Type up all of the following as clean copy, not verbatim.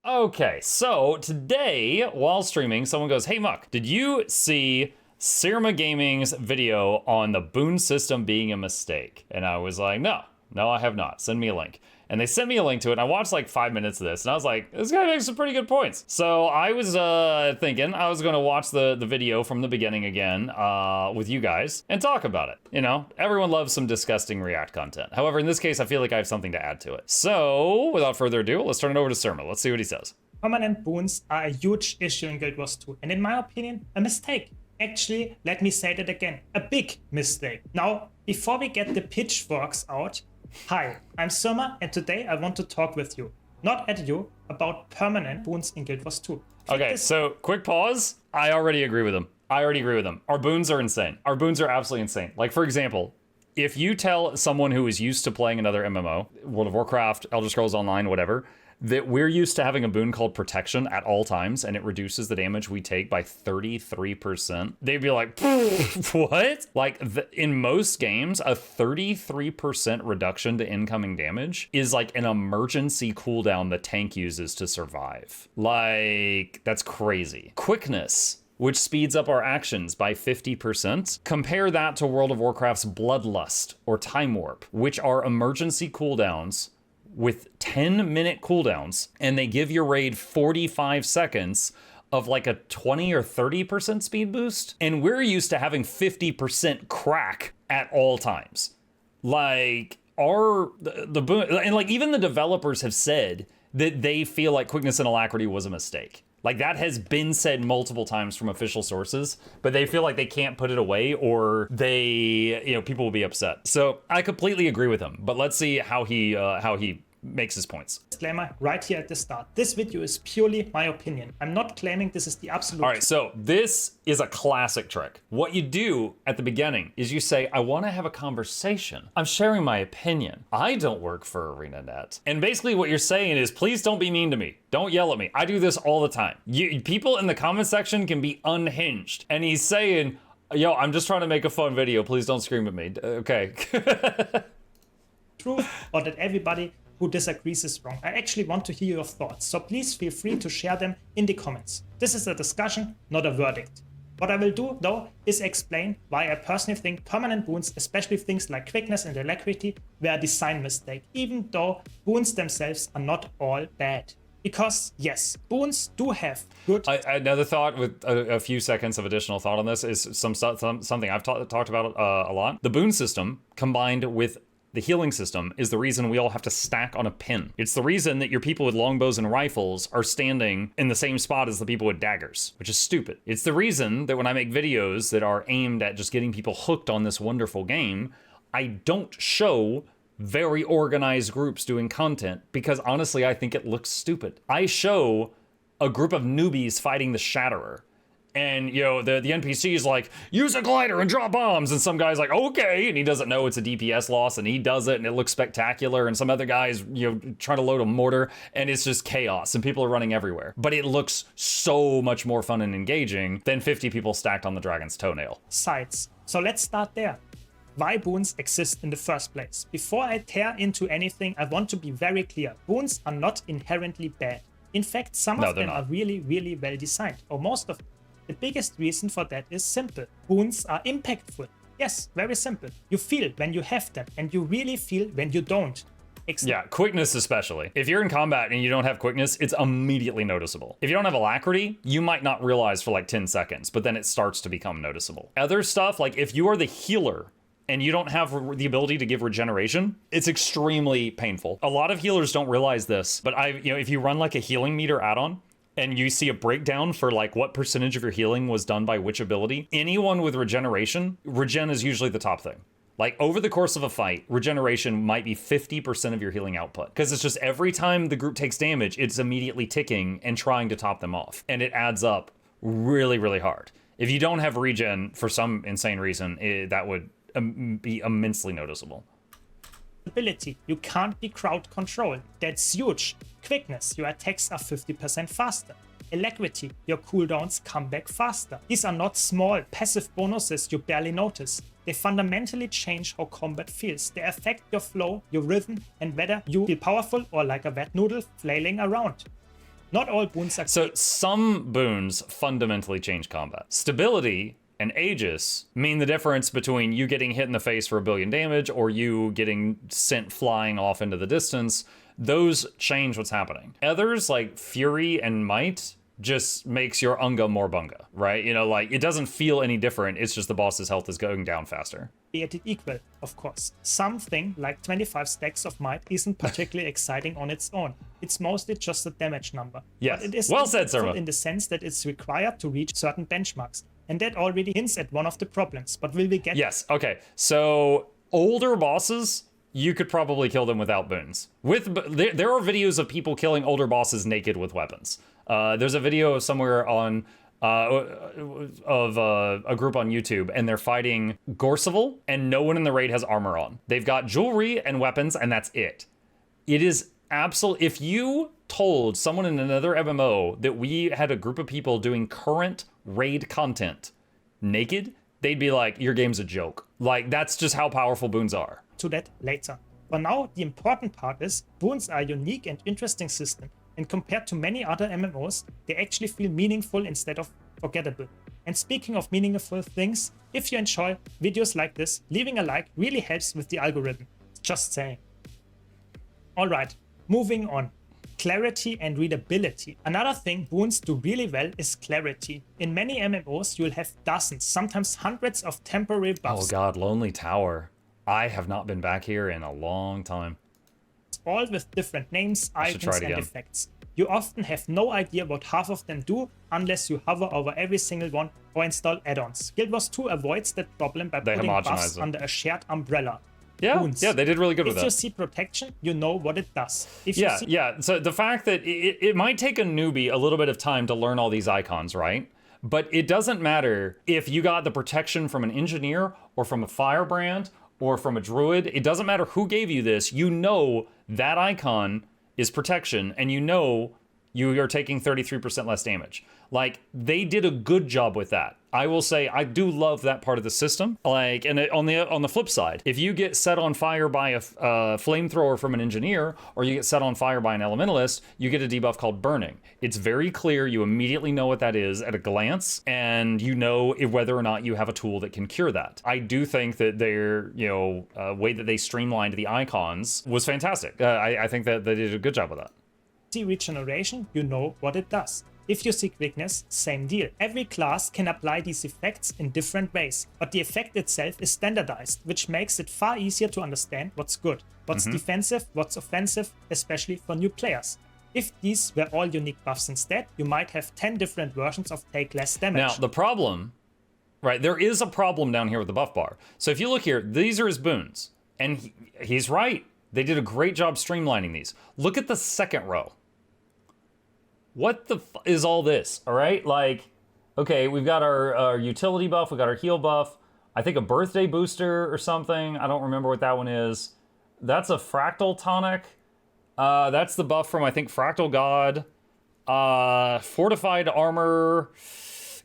Okay, so today, while streaming, someone goes, "Hey Muck, did you see Sirma Gaming's video on the Boon system being a mistake?" And I was like, no, I have not. Send me a link. And they sent me a link to it, and I watched like 5 minutes of this, and I was like, this guy makes some pretty good points. So I was thinking I was gonna watch the video from the beginning again with you guys and talk about it. You know, everyone loves some disgusting React content. However, in this case, I feel like I have something to add to it. So without further ado, let's turn it over to Sirma. Let's see what he says. Permanent boons are a huge issue in Guild Wars 2, and in my opinion, a mistake. Actually, let me say that again, a big mistake. Now, before we get the pitchforks out, hi, I'm Sirma, and today I want to talk with you, not at you, about permanent boons in Guild Wars 2. Okay, so quick pause. I already agree with him. Our boons are insane. Our boons are absolutely insane. Like, for example, if you tell someone who is used to playing another MMO, World of Warcraft, Elder Scrolls Online, whatever, that we're used to having a boon called Protection at all times, and it reduces the damage we take by 33%, they'd be like, what? Like, in most games, a 33% reduction to incoming damage is like an emergency cooldown the tank uses to survive. Like, that's crazy. Quickness, which speeds up our actions by 50%. Compare that to World of Warcraft's Bloodlust or Time Warp, which are emergency cooldowns with 10-minute cooldowns, and they give your raid 45 seconds of like a 20 or 30% speed boost. And we're used to having 50% crack at all times. Like, the boon, and like even the developers have said that they feel like quickness and alacrity was a mistake. Like, that has been said multiple times from official sources, but they feel like they can't put it away or people will be upset. So I completely agree with him, but let's see how he makes his points. Disclaimer right here at the start. This video is purely my opinion. I'm not claiming this is the absolute. All right, so this is a classic trick. What you do at the beginning is you say, I want to have a conversation. I'm sharing my opinion. I don't work for ArenaNet. And basically what you're saying is, please don't be mean to me. Don't yell at me. I do this all the time. People in the comment section can be unhinged. And he's saying, yo, I'm just trying to make a fun video. Please don't scream at me. Okay. True, or that everybody who disagrees is wrong. I actually want to hear your thoughts, so please feel free to share them in the comments. This is a discussion, not a verdict. What I will do, though, is explain why I personally think permanent boons, especially things like quickness and alacrity, were a design mistake, even though boons themselves are not all bad. Because, yes, boons do have good... Another thought with a few seconds of additional thought on this is something I've talked about a lot. The boon system, combined with the healing system, is the reason we all have to stack on a pin. It's the reason that your people with longbows and rifles are standing in the same spot as the people with daggers, which is stupid. It's the reason that when I make videos that are aimed at just getting people hooked on this wonderful game, I don't show very organized groups doing content, because honestly, I think it looks stupid. I show a group of newbies fighting the Shatterer, and, you know, the NPC is like, use a glider and drop bombs. And some guy's like, okay. And he doesn't know it's a DPS loss, and he does it, and it looks spectacular. And some other guy's, trying to load a mortar, and it's just chaos, and people are running everywhere. But it looks so much more fun and engaging than 50 people stacked on the dragon's toenail. Sides. So let's start there. Why boons exist in the first place. Before I tear into anything, I want to be very clear. Boons are not inherently bad. In fact, some of them are really, really well designed, or most of them. The biggest reason for that is simple. Boons are impactful. Yes, very simple. You feel when you have them, and you really feel when you don't. Yeah, quickness especially. If you're in combat and you don't have quickness, it's immediately noticeable. If you don't have alacrity, you might not realize for like 10 seconds, but then it starts to become noticeable. Other stuff, like if you are the healer and you don't have the ability to give regeneration, it's extremely painful. A lot of healers don't realize this, but if you run like a healing meter add-on, and you see a breakdown for like what percentage of your healing was done by which ability, anyone with regeneration, regen is usually the top thing. Like, over the course of a fight, regeneration might be 50% of your healing output, because it's just every time the group takes damage, it's immediately ticking and trying to top them off, and it adds up really, really hard. If you don't have regen for some insane reason, that would be immensely noticeable. Ability, you can't be crowd controlled. That's huge. Quickness, your attacks are 50% faster. Alacrity, your cooldowns come back faster. These are not small passive bonuses you barely notice. They fundamentally change how combat feels. They affect your flow, your rhythm, and whether you feel powerful or like a wet noodle flailing around. Not all boons are So some boons fundamentally change combat. Stability and Aegis mean the difference between you getting hit in the face for 1 billion damage or you getting sent flying off into the distance. Those change what's happening. Others, like Fury and Might, just makes your Unga more bunga, right? You know, like, it doesn't feel any different. It's just the boss's health is going down faster. created equal, of course. Something like 25 stacks of might isn't particularly exciting on its own. It's mostly just a damage number. Yes. But it is Well said, impactful Surma. in the sense that it's required to reach certain benchmarks. And that already hints at one of the problems. But will we get... Yes, okay. So older bosses, you could probably kill them without boons. There are videos of people killing older bosses naked with weapons. There's a video somewhere on of a group on YouTube, and they're fighting Gorseval, and no one in the raid has armor on. They've got jewelry and weapons, and that's it. It is absolute. If you told someone in another MMO that we had a group of people doing current raid content naked, they'd be like, your game's a joke. Like, that's just how powerful boons are. To that later. For now, the important part is boons are a unique and interesting system, and compared to many other MMOs, they actually feel meaningful instead of forgettable. And speaking of meaningful things, if you enjoy videos like this, leaving a like really helps with the algorithm. Just saying. Alright, moving on. Clarity and readability. Another thing boons do really well is clarity. In many MMOs, you'll have dozens, sometimes hundreds of temporary buffs. Oh god, Lonely Tower. I have not been back here in a long time. All with different names, icons, and again. effects. You often have no idea what half of them do unless you hover over every single one or install add-ons. Guild Wars 2 avoids that problem by putting homogenize buffs it. under a shared umbrella. Yeah, Boons. yeah, they did really good with If that. you see protection, you know what it does. If you see Yeah. So the fact that it might take a newbie a little bit of time to learn all these icons, right? But it doesn't matter if you got the protection from an engineer or from a firebrand or from a druid. It doesn't matter who gave you this. You know that icon is protection, and you know you are taking 33% less damage. Like, they did a good job with that. I will say I do love that part of the system. Like, and on the flip side, if you get set on fire by a flamethrower from an engineer, or you get set on fire by an elementalist, you get a debuff called burning. It's very clear. You immediately know what that is at a glance, and you know whether or not you have a tool that can cure that. I do think that their way that they streamlined the icons was fantastic. I think that they did a good job with that. see regeneration, you know what it does. If you see quickness, same deal. Every class can apply these effects in different ways, but the effect itself is standardized, which makes it far easier to understand what's good, what's defensive, what's offensive, especially for new players. If these were all unique buffs instead, you might have 10 different versions of take less damage. Now, the problem, right, there is a problem down here with the buff bar. So if you look here, these are his boons, and he's right. They did a great job streamlining these. Look at the second row. What the is all this, all right? Like, okay, we've got our utility buff, we've got our heal buff, I think a birthday booster or something. I don't remember what that one is. That's a fractal tonic. That's the buff from, I think, Fractal God. Fortified armor,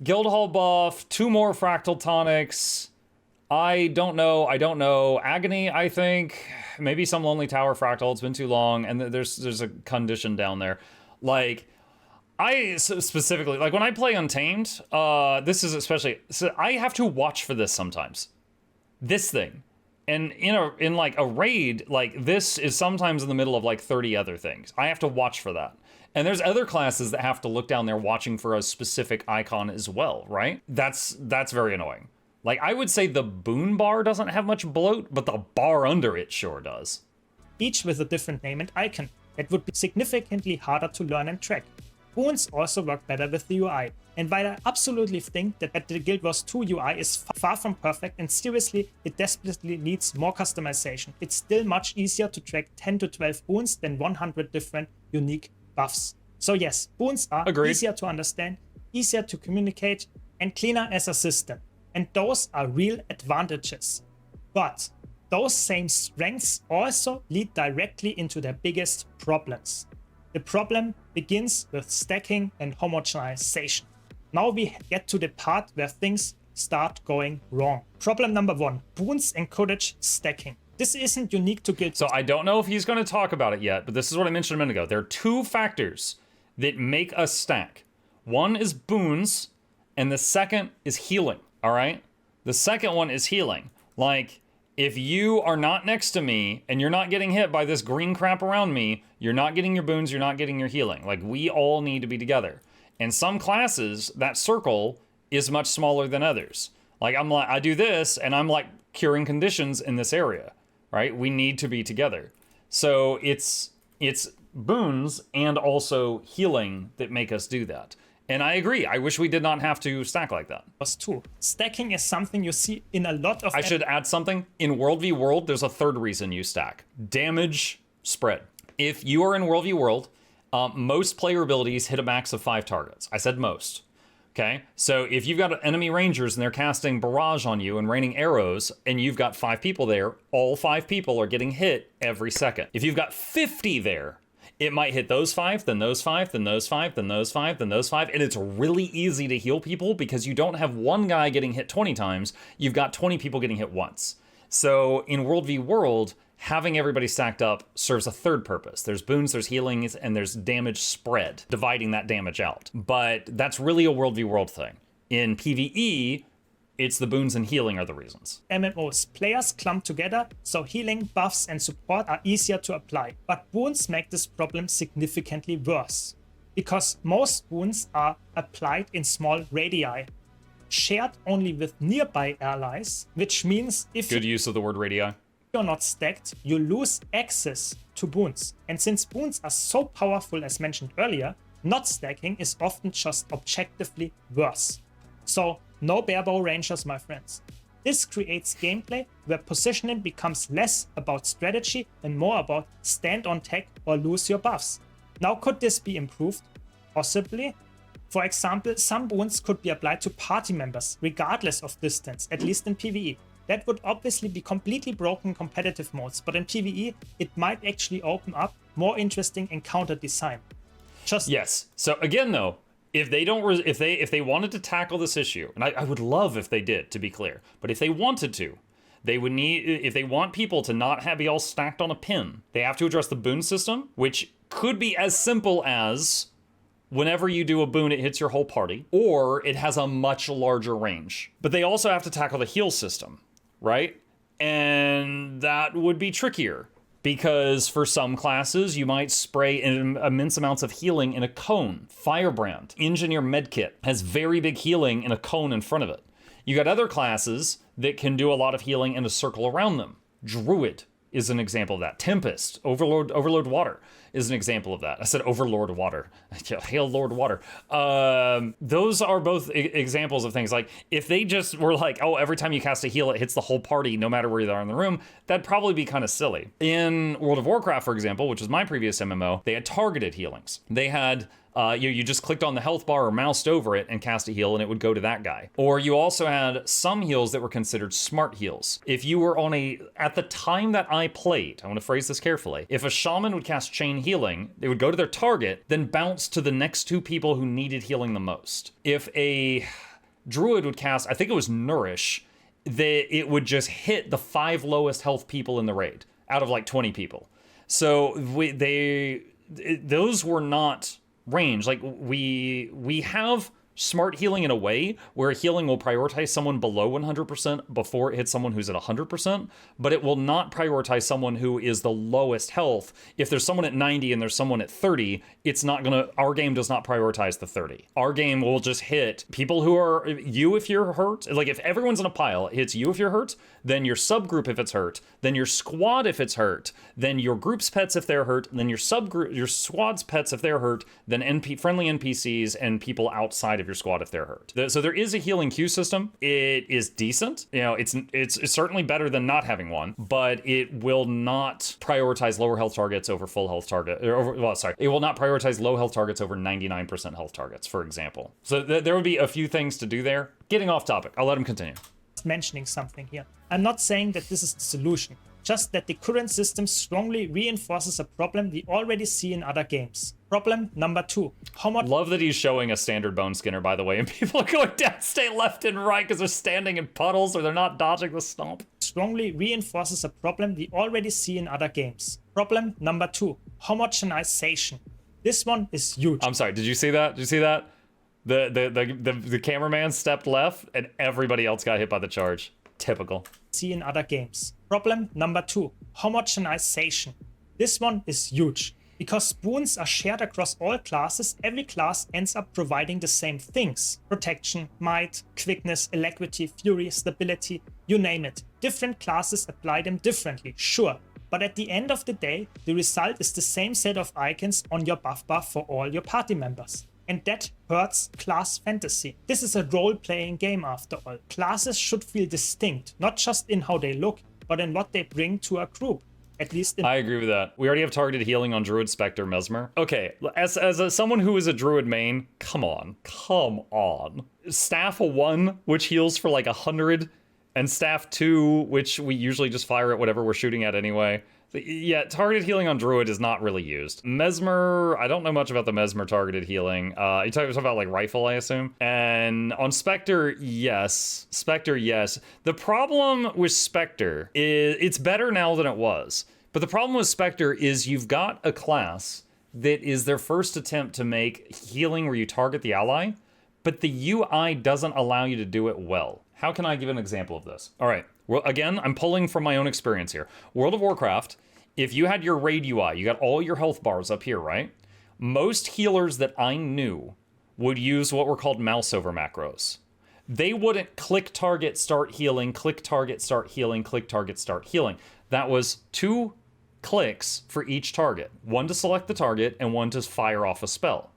Guildhall buff, 2 more fractal tonics. I don't know. Agony, I think. Maybe some Lonely Tower fractal. It's been too long. And there's a condition down there. Like, I specifically, like when I play Untamed, this is especially, so I have to watch for this sometimes. This thing. And in like a raid, like this is sometimes in the middle of like 30 other things. I have to watch for that. And there's other classes that have to look down there watching for a specific icon as well, right? That's very annoying. Like, I would say the boon bar doesn't have much bloat, but the bar under it sure does. Each with a different name and icon. That would be significantly harder to learn and track. Boons also work better with the UI, and while I absolutely think that the Guild Wars 2 UI is far from perfect, and seriously, it desperately needs more customization, it's still much easier to track 10 to 12 boons than 100 different unique buffs. So yes, boons are Agreed. easier to understand, easier to communicate, and cleaner as a system. And those are real advantages. But those same strengths also lead directly into their biggest problems. The problem begins with stacking and homogenization. Now we get to the part where things start going wrong. Problem number 1, boons encourage stacking. This isn't unique to Guild. So I don't know if he's going to talk about it yet, but this is what I mentioned a minute ago. There are 2 factors that make us stack. One is boons, and the second is healing, all right? The second one is healing. Like, if you are not next to me and you're not getting hit by this green crap around me, you're not getting your boons, you're not getting your healing. Like, we all need to be together. In some classes, that circle is much smaller than others. Like, I do this, and I'm like curing conditions in this area, right? We need to be together. So it's boons and also healing that make us do that. And I agree. I wish we did not have to stack like that. Too. Stacking is something you see in a lot of... I should add something. In World v World, there's a third reason you stack. Damage spread. If you are in World v World, most player abilities hit a max of 5 targets. I said most. Okay? So if you've got enemy rangers and they're casting barrage on you and raining arrows, and you've got 5 people there, all 5 people are getting hit every second. If you've got 50 there, it might hit those 5, then those 5, then those 5, then those 5, then those 5. And it's really easy to heal people because you don't have one guy getting hit 20 times. You've got 20 people getting hit once. So in World v World, having everybody stacked up serves a third purpose. There's boons, there's healings, and there's damage spread, dividing that damage out. But that's really a World v World thing. In PvE, it's the boons and healing are the reasons. MMOs. Players clump together, so healing, buffs, and support are easier to apply. But boons make this problem significantly worse, because most boons are applied in small radii, shared only with nearby allies, which means if Good use of the word radii. you're not stacked, you lose access to boons. And since boons are so powerful as mentioned earlier, not stacking is often just objectively worse. So no barebow rangers, my friends. This creates gameplay where positioning becomes less about strategy and more about stand on tech or lose your buffs. Now, could this be improved? Possibly. For example, some boons could be applied to party members regardless of distance, at least in PvE. That would obviously be completely broken in competitive modes, but in PvE it might actually open up more interesting encounter design. Yes. So again though, if they wanted to tackle this issue, and I would love if they did, to be clear, but if they wanted to, they would need, if they want people to not be all stacked on a pin, they have to address the boon system, which could be as simple as whenever you do a boon, it hits your whole party, or it has a much larger range. But they also have to tackle the heal system, right? And that would be trickier. Because for some classes, you might spray immense amounts of healing in a cone. Firebrand, Engineer Medkit, has very big healing in a cone in front of it. You got other classes that can do a lot of healing in a circle around them. Druid is an example of that. Tempest, Overlord Water is an example of that. I said Overlord Water. Hail Lord Water. Those are both examples of things. Like, if they just were like, oh, every time you cast a heal, it hits the whole party, no matter where they are in the room, that'd probably be kind of silly. In World of Warcraft, for example, which is my previous MMO, they had targeted healings. They had you just clicked on the health bar or moused over it and cast a heal and it would go to that guy. Or you also had some heals that were considered smart heals. If you were at the time that I played, I want to phrase this carefully, if a shaman would cast chain healing, they would go to their target, then bounce to the next 2 people who needed healing the most. If a druid would cast, I think it was nourish, it would just hit the 5 lowest health people in the raid out of like 20 people. So those were not range. Like, we have smart healing in a way where healing will prioritize someone below 100% before it hits someone who's at 100%, but it will not prioritize someone who is the lowest health. If there's someone at 90 and there's someone at 30, it's not gonna, our game does not prioritize the 30. Our game will just hit people who are you if you're hurt. Like, if everyone's in a pile, it hits you if you're hurt, then your subgroup if it's hurt, then your squad if it's hurt, then your group's pets if they're hurt, then your squad's pets if they're hurt, then friendly NPCs and people outside of your squad if they're hurt. So there is a healing queue system. It is decent. You know, it's certainly better than not having one, but it will not prioritize lower health targets over full health target. It will not prioritize low health targets over 99% health targets, for example. So there would be a few things to do there. Getting off topic. I'll let him continue. Mentioning something here. I'm not saying that this is the solution, just that the current system strongly reinforces a problem we already see in other games. Problem number 2. Love that he's showing a standard bone skinner, by the way, and people are going down, stay left and right because they're standing in puddles or they're not dodging the stomp. Strongly reinforces a problem we already see in other games. Problem number 2. Homogenization. This one is huge. I'm sorry, did you see that? Did you see that? The cameraman stepped left and everybody else got hit by the charge. Typical. See in other games. Problem number 2, homogenization. This one is huge. Because boons are shared across all classes, every class ends up providing the same things. Protection, might, quickness, alacrity, fury, stability, you name it. Different classes apply them differently, sure. But at the end of the day, the result is the same set of icons on your buff bar for all your party members. And that hurts class fantasy. This is a role-playing game after all. Classes should feel distinct, not just in how they look, but in what they bring to a group. At least I agree with that. We already have targeted healing on Druid, Spectre, Mesmer. Okay, as someone who is a Druid main, come on. Staff 1, which heals for like 100, and Staff 2, which we usually just fire at whatever we're shooting at anyway. Yeah, targeted healing on Druid is not really used. Mesmer, I don't know much about the Mesmer targeted healing. You talk about like rifle, I assume. And on Spectre, yes. The problem with Spectre is it's better now than it was. But the problem with Spectre is you've got a class that is their first attempt to make healing where you target the ally, but the UI doesn't allow you to do it well. How can I give an example of this? All right. Well, again, I'm pulling from my own experience here. World of Warcraft, if you had your raid UI, you got all your health bars up here, right? Most healers that I knew would use what were called mouse over macros. They wouldn't click target, start healing, click target, start healing, click target, start healing. That was 2 clicks for each target. One to select the target and one to fire off a spell.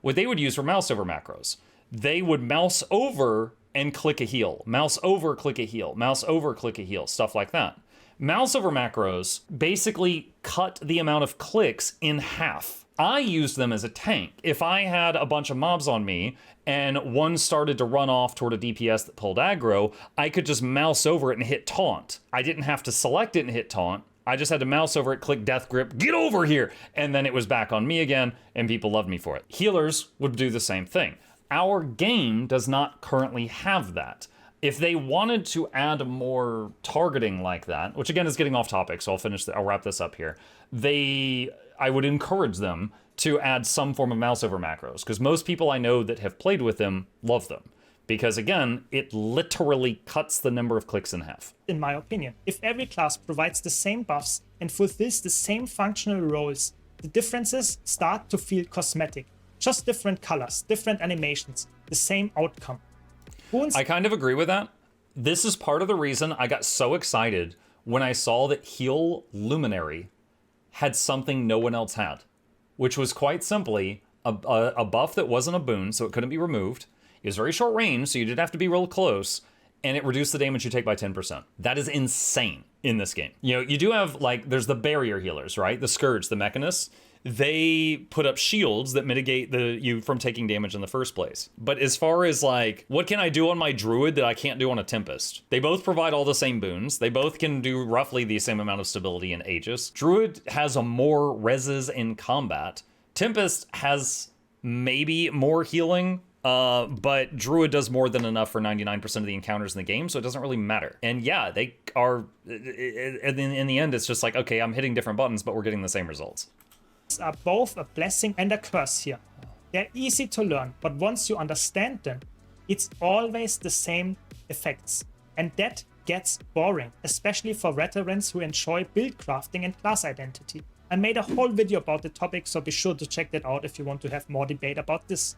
What they would use were mouse over macros. They would mouse over and click a heal. Mouse over, click a heal. Mouse over, click a heal. Stuff like that. Mouse over macros basically cut the amount of clicks in half. I used them as a tank. If I had a bunch of mobs on me and one started to run off toward a DPS that pulled aggro, I could just mouse over it and hit taunt. I didn't have to select it and hit taunt. I just had to mouse over it, click death grip, get over here, and then it was back on me again, and people loved me for it. Healers would do the same thing. Our game does not currently have that. If they wanted to add more targeting like that, which again is getting off topic, so I'll wrap this up here. I would encourage them to add some form of mouse over macros, because most people I know that have played with them love them. Because again, it literally cuts the number of clicks in half. In my opinion, if every class provides the same buffs and fulfills the same functional roles, the differences start to feel cosmetic. Just different colors, different animations, the same outcome. Boons, I kind of agree with that. This is part of the reason I got so excited when I saw that Heal Luminary had something no one else had, which was quite simply a buff that wasn't a boon, so it couldn't be removed. It was very short range, so you didn't have to be real close, and it reduced the damage you take by 10%. That is insane in this game. You know, you do have, like, there's the barrier healers, right? The Scourge, the Mechanists. They put up shields that mitigate you from taking damage in the first place. But as far as like, what can I do on my Druid that I can't do on a Tempest? They both provide all the same boons. They both can do roughly the same amount of stability in Aegis. Druid has a more reses in combat. Tempest has maybe more healing, but Druid does more than enough for 99% of the encounters in the game, so it doesn't really matter. And yeah, they are, in the end, it's just like, okay, I'm hitting different buttons, but we're getting the same results. Are both a blessing and a curse here. They're easy to learn, but once you understand them, it's always the same effects. And that gets boring, especially for veterans who enjoy build crafting and class identity. I made a whole video about the topic, so be sure to check that out if you want to have more debate about this.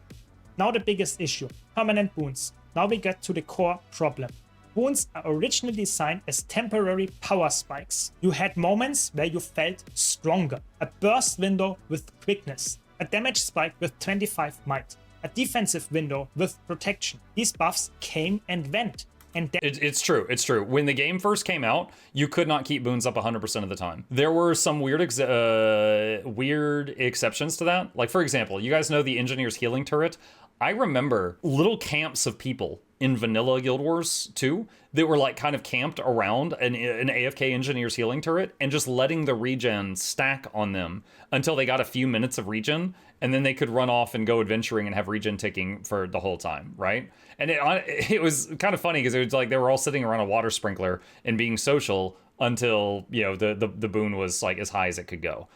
Now the biggest issue, permanent boons. Now we get to the core problem. Boons are originally designed as temporary power spikes. You had moments where you felt stronger. A burst window with quickness. A damage spike with 25 might. A defensive window with protection. These buffs came and went. And it's true. When the game first came out, you could not keep boons up 100% of the time. There were some weird exceptions to that. Like, for example, you guys know the Engineer's Healing Turret? I remember little camps of people in vanilla Guild Wars 2 that were like kind of camped around an AFK Engineer's Healing Turret and just letting the regen stack on them until they got a few minutes of regen, and then they could run off and go adventuring and have regen ticking for the whole time, right? And it was kind of funny because it was like they were all sitting around a water sprinkler and being social until, you know, the boon was like as high as it could go.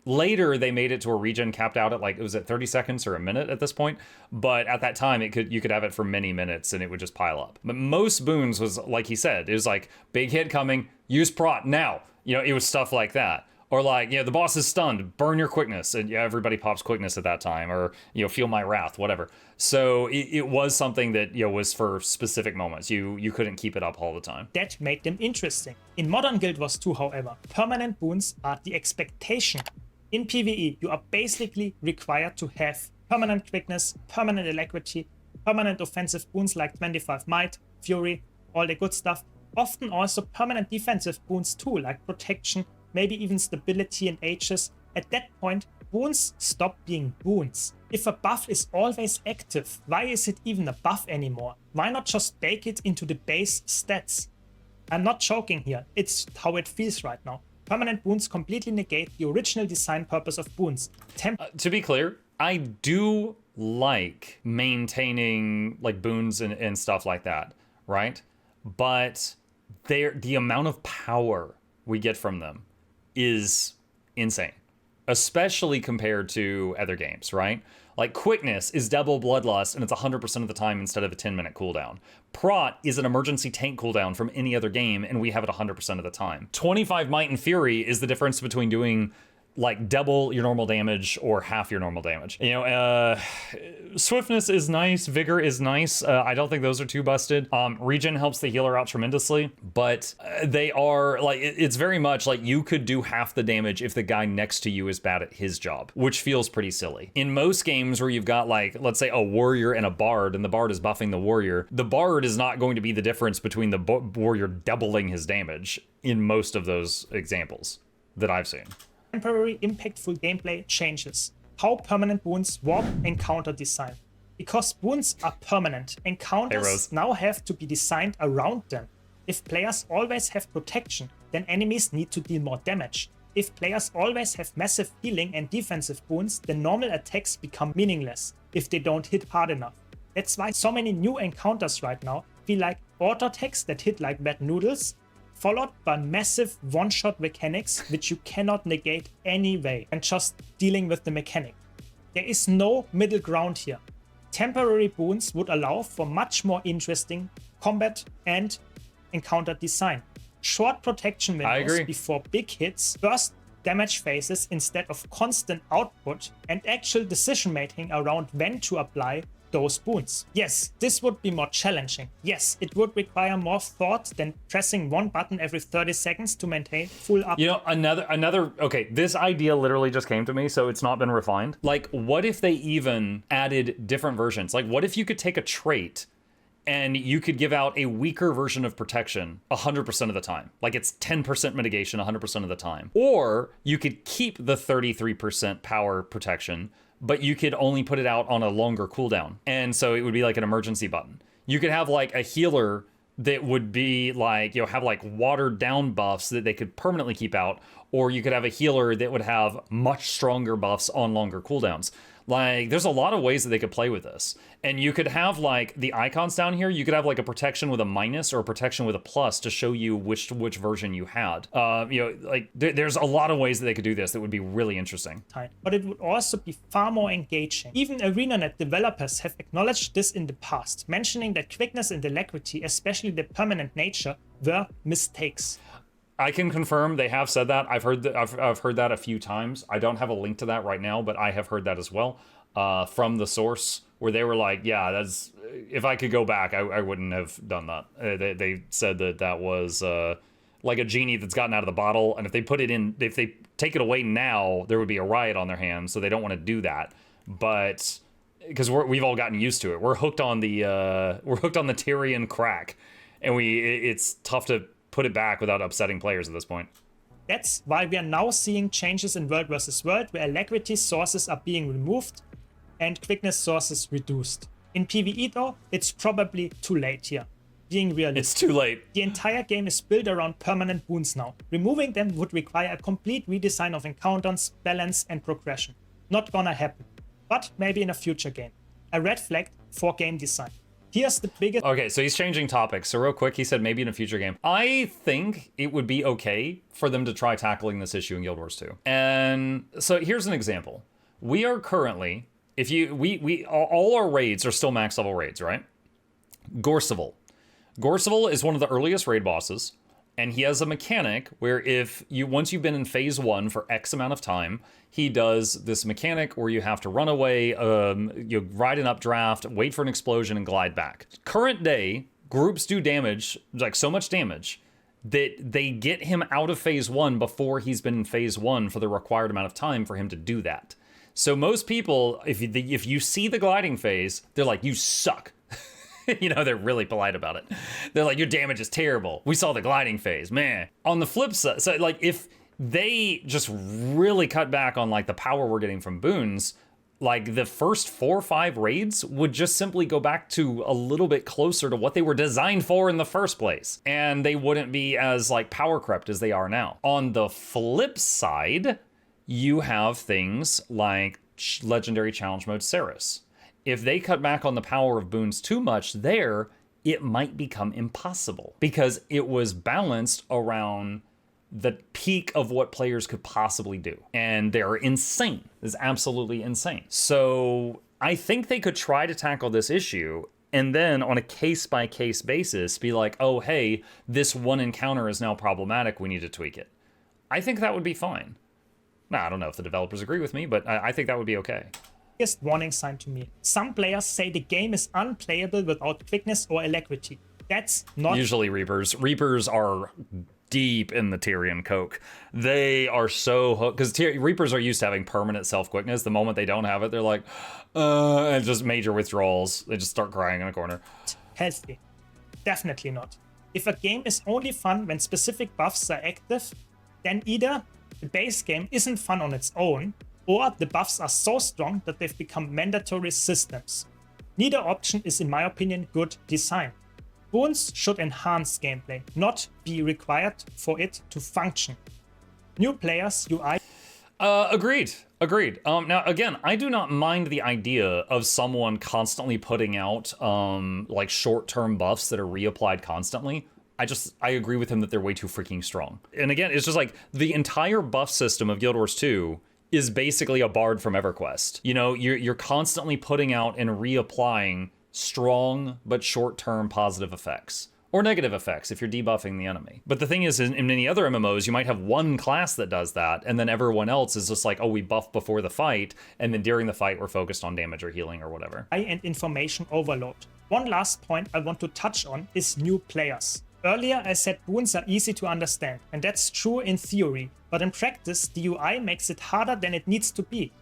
Later, they made it to where regen capped out at like, was it 30 seconds or a minute at this point? But at that time, you could have it for many minutes and it would just pile up. But most boons was, like he said, it was like, big hit coming, use prot now. It was stuff like that. Or like, the boss is stunned, burn your quickness. And everybody pops quickness at that time. Or, feel my wrath, whatever. So it was something that, was for specific moments. You couldn't keep it up all the time. That made them interesting. In modern Guild Wars 2, however, permanent boons are the expectation. In PvE, you are basically required to have permanent quickness, permanent alacrity, permanent offensive boons like 25 might, fury, all the good stuff. Often also permanent defensive boons too, like protection, maybe even stability and Aegis. At that point, boons stop being boons. If a buff is always active, why is it even a buff anymore? Why not just bake it into the base stats? I'm not joking here, it's how it feels right now. Permanent boons completely negate the original design purpose of boons. To be clear, I do like maintaining like boons and stuff like that, right? But the amount of power we get from them is insane, especially compared to other games, right? Like quickness is double bloodlust and it's 100% of the time instead of a 10-minute cooldown. Prot is an emergency tank cooldown from any other game and we have it 100% of the time. 25 might and fury is the difference between doing like double your normal damage or half your normal damage. Swiftness is nice, vigor is nice. I don't think those are too busted. Regen helps the healer out tremendously, but they are like, it's very much like you could do half the damage if the guy next to you is bad at his job, which feels pretty silly. In most games where you've got like, let's say a warrior and a bard, and the bard is buffing the bard is not going to be the difference between the warrior doubling his damage in most of those examples that I've seen. Temporary impactful gameplay changes. How permanent boons warp encounter design. Because boons are permanent, encounters now have to be designed around them. If players always have protection, then enemies need to deal more damage. If players always have massive healing and defensive boons, then normal attacks become meaningless if they don't hit hard enough. That's why so many new encounters right now feel like auto attacks that hit like wet noodles, followed by massive one-shot mechanics which you cannot negate anyway, and just dealing with the mechanic. There is no middle ground here. Temporary boons would allow for much more interesting combat and encounter design. Short protection windows before big hits, burst damage phases instead of constant output, and actual decision making around when to apply those boons. Yes, this would be more challenging. Yes, it would require more thought than pressing one button every 30 seconds to maintain full up. Okay, this idea literally just came to me, so it's not been refined. Like, what if they even added different versions? Like, what if you could take a trait and you could give out a weaker version of protection 100% of the time? Like, it's 10% mitigation 100% of the time. Or you could keep the 33% power protection, but you could only put it out on a longer cooldown. And so it would be like an emergency button. You could have like a healer that would be like, have like watered down buffs that they could permanently keep out, or you could have a healer that would have much stronger buffs on longer cooldowns. Like, there's a lot of ways that they could play with this. And you could have, like, the icons down here, you could have, like, a protection with a minus or a protection with a plus to show you which version you had. There's a lot of ways that they could do this that would be really interesting. But it would also be far more engaging. Even ArenaNet developers have acknowledged this in the past, mentioning that quickness and alacrity, especially the permanent nature, were mistakes. I can confirm they have said that. I've heard that a few times. I don't have a link to that right now, but I have heard that as well from the source, where they were like, "Yeah, that's if I could go back, I wouldn't have done that." They said that was like a genie that's gotten out of the bottle, and if they take it away now, there would be a riot on their hands. So they don't want to do that, but because we've all gotten used to it, we're hooked on the Tyrion crack, and it's tough to put it back without upsetting players at this point. That's why we are now seeing changes in World vs. World, where alacrity sources are being removed and quickness sources reduced. In PvE though, it's probably too late here. Being realistic. It's too late. The entire game is built around permanent boons now. Removing them would require a complete redesign of encounters, balance and progression. Not gonna happen, but maybe in a future game. A red flag for game design. Here's the biggest... Okay, so he's changing topics. So real quick, he said maybe in a future game. I think it would be okay for them to try tackling this issue in Guild Wars 2. And so here's an example. We are currently, if you, all our raids are still max level raids, right? Gorseval. Gorseval is one of the earliest raid bosses. And he has a mechanic where once you've been in phase 1 for X amount of time, he does this mechanic where you have to run away, you ride an updraft, wait for an explosion, and glide back. Current day, groups do damage, like so much damage, that they get him out of phase 1 before he's been in phase 1 for the required amount of time for him to do that. So most people, if you see the gliding phase, they're like, you suck. You know, they're really polite about it. They're like, your damage is terrible. We saw the gliding phase, man. On the flip side, so like if they just really cut back on like the power we're getting from Boons, like the first 4 or 5 raids would just simply go back to a little bit closer to what they were designed for in the first place. And they wouldn't be as like power crept as they are now. On the flip side, you have things like Legendary Challenge Mode Ceres. If they cut back on the power of Boons too much there, it might become impossible because it was balanced around the peak of what players could possibly do. And they're insane. It's absolutely insane. So I think they could try to tackle this issue and then on a case-by-case basis be like, oh, hey, this one encounter is now problematic. We need to tweak it. I think that would be fine. Now, I don't know if the developers agree with me, but I think that would be okay. Biggest warning sign to me. Some players say the game is unplayable without quickness or alacrity. That's not... Usually Reapers. Reapers are deep in the Tyrian coke. They are so hooked, because Reapers are used to having permanent self-quickness. The moment they don't have it, they're like, and just major withdrawals. They just start crying in a corner. Healthy. Definitely not. If a game is only fun when specific buffs are active, then either the base game isn't fun on its own, or the buffs are so strong that they've become mandatory systems. Neither option is, in my opinion, good design. Boons should enhance gameplay, not be required for it to function. New players, UI... Agreed. Now, again, I do not mind the idea of someone constantly putting out like short-term buffs that are reapplied constantly. I agree with him that they're way too freaking strong. And again, it's just like the entire buff system of Guild Wars 2 is basically a bard from EverQuest. You know, you're constantly putting out and reapplying strong but short-term positive effects. Or negative effects if you're debuffing the enemy. But the thing is, in many other MMOs, you might have one class that does that, and then everyone else is just like, oh, we buff before the fight, and then during the fight, we're focused on damage or healing or whatever. And information overload. One last point I want to touch on is new players. Earlier, I said Boons are easy to understand, and that's true in theory, but in practice, the UI makes it harder than it needs to be.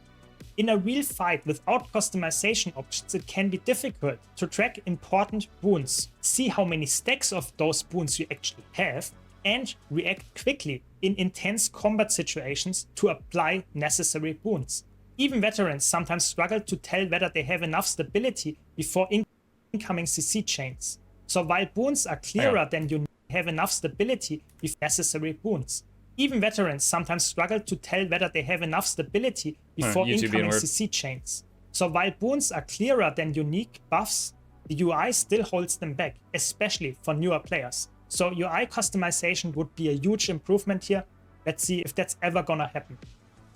In a real fight without customization options, it can be difficult to track important boons, see how many stacks of those boons you actually have, and react quickly in intense combat situations to apply necessary boons. Even veterans sometimes struggle to tell whether they have enough stability before incoming CC chains. So while boons are clearer than you have enough stability with necessary boons. Even veterans sometimes struggle to tell whether they have enough stability before incoming CC chains. So while boons are clearer than unique buffs, the UI still holds them back, especially for newer players. So UI customization would be a huge improvement here. Let's see if that's ever gonna happen.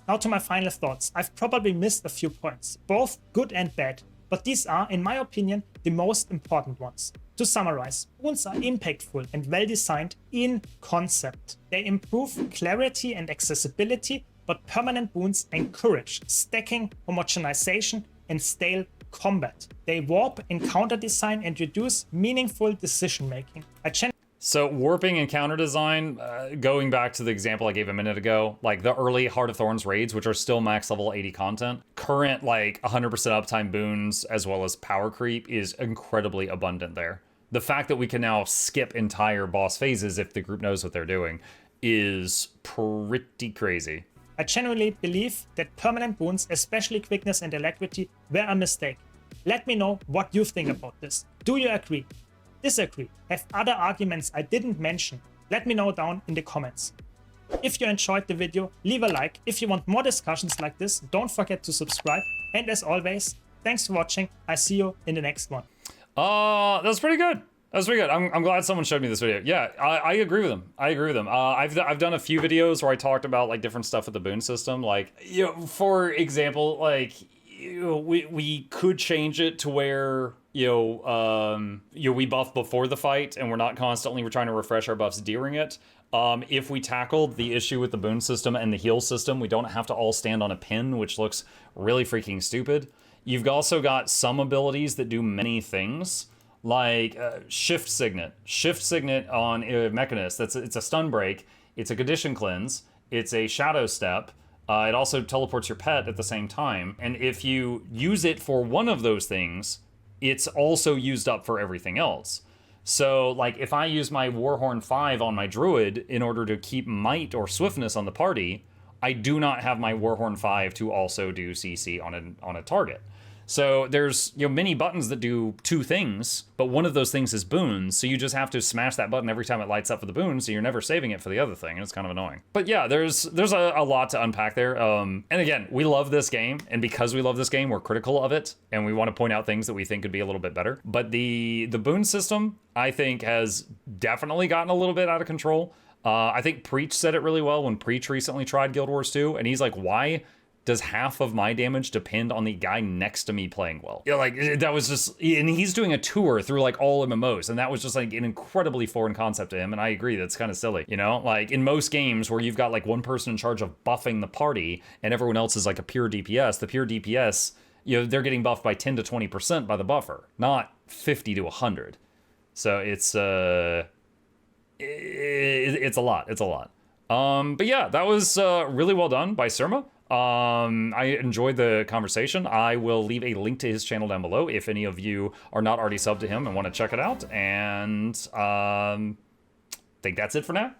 Now to my final thoughts. I've probably missed a few points, both good and bad, but these are, in my opinion, the most important ones. To summarize, boons are impactful and well designed in concept. They improve clarity and accessibility, but permanent boons encourage stacking, homogenization, and stale combat. They warp encounter design and reduce meaningful decision making. So warping and counter design, going back to the example I gave a minute ago, like the early Heart of Thorns raids, which are still max level 80 content, current like 100% uptime boons as well as power creep is incredibly abundant there. The fact that we can now skip entire boss phases if the group knows what they're doing is pretty crazy. I genuinely believe that permanent boons, especially quickness and alacrity, were a mistake. Let me know what you think about this. Do you agree? Disagree? Have other arguments I didn't mention? Let me know down in the comments. If you enjoyed the video, leave a like. If you want more discussions like this, don't forget to subscribe. And as always, thanks for watching. I see you in the next one. That's pretty good. That's pretty good. I'm glad someone showed me this video. Yeah, I agree with him. I agree with him. I've done a few videos where I talked about like different stuff with the boon system. Like, you know, for example, like, you know, we could change it to where, we buff before the fight and we're not constantly trying to refresh our buffs during it. If we tackled the issue with the boon system and the heal system, we don't have to all stand on a pin, which looks really freaking stupid. You've also got some abilities that do many things, like Shift Signet. Shift Signet on Mechanist, it's a stun break, it's a condition cleanse, it's a shadow step, it also teleports your pet at the same time, and if you use it for one of those things, it's also used up for everything else. So, like, if I use my Warhorn 5 on my Druid in order to keep Might or Swiftness on the party, I do not have my Warhorn 5 to also do CC on a target. So there's, you know, many buttons that do two things, but one of those things is boons, so you just have to smash that button every time it lights up for the boon, so you're never saving it for the other thing, and it's kind of annoying. But yeah, there's a lot to unpack there. And again, we love this game, and because we love this game, we're critical of it, and we want to point out things that we think could be a little bit better. But the boon system, I think, has definitely gotten a little bit out of control. I think Preach said it really well when Preach recently tried Guild Wars 2, and he's like, why does half of my damage depend on the guy next to me playing well? Yeah, like, that was just, and he's doing a tour through like all MMOs, and that was just like an incredibly foreign concept to him, and I agree, that's kind of silly, you know? Like, in most games where you've got like one person in charge of buffing the party, and everyone else is like a pure DPS, the pure DPS, you know, they're getting buffed by 10 to 20% by the buffer, not 50 to 100. So it's a lot. But yeah, that was really well done by Surma. I enjoyed the conversation. I will leave a link to his channel down below if any of you are not already subbed to him and want to check it out. And think that's it for now.